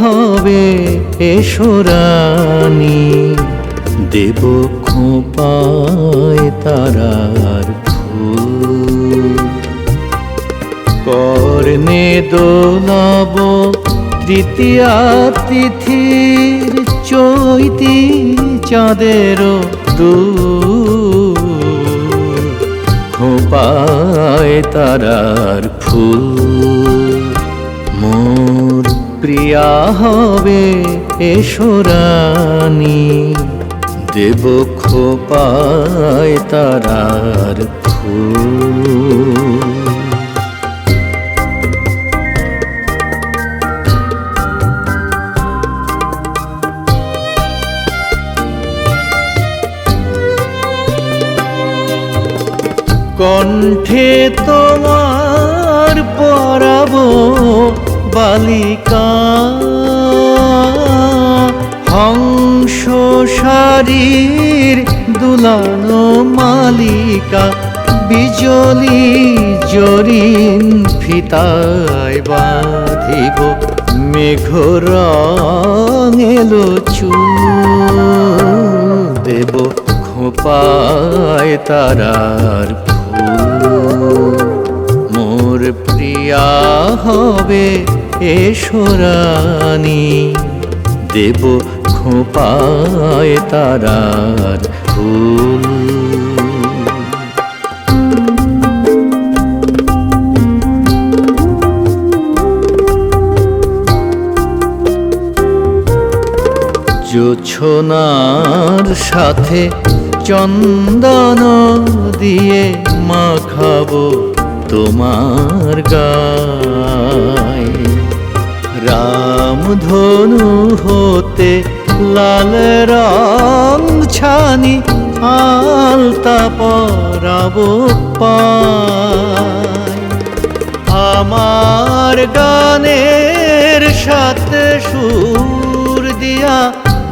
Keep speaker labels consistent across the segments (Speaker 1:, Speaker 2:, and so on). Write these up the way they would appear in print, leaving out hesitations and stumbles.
Speaker 1: হবে এসো রানী, দেব খোঁপায় তারার ফুল। কর্ণে দোলাব তৃতীয়া তিথির চৈতি চাঁদেরও দুল। খোঁপায় তারার ফুল, মোর প্রিয়া হবে এসো রানী, দেব খোঁপায় তারার ফুল। কণ্ঠে তোমার পরাবো বালিকা, হংস শারীর দুলানো মালিকা। বিজলি জরিন ফিতায় বাঁধিব, মেঘ রং এলো চুল। দেব খোঁপায় তারার ফুল, মোর প্রিয়া হবে এসো রানী, দেব খোঁপায় তারার ফুল। জোছনার সাথে চন্দন দিয়ে মাখাবো তোমার গায়, রামধনু হতে লাল রং ছানি আলতা পরাবো পায়। আমার গানের সাথে সুর দিয়া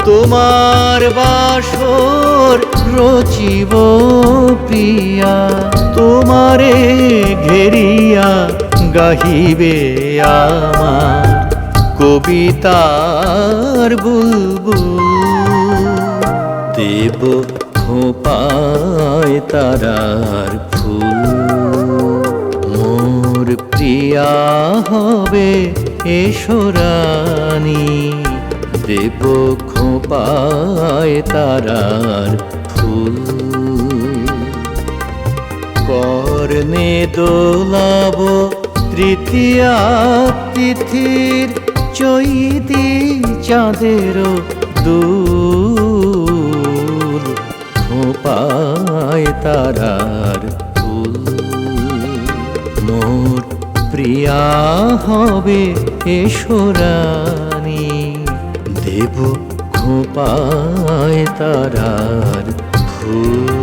Speaker 1: তোমার বাসর রচিব প্রিয়া। তোমারে ঘেরিয়া গাহিবে আমার কবিতার বুলবুল। দেব খোঁপায় তারার ফুল, মোর প্রিয়া হবে এসো রানী, দেব খোঁপায় তারার ফুল। কর্ণে দোলাব তৃতীয়া তিথির চৈতি চাঁদেরও দুল। খোঁপায় তারার ফুল, মোর প্রিয়া হবে এসো রানী, দেব খোঁপায় তারার ফুল।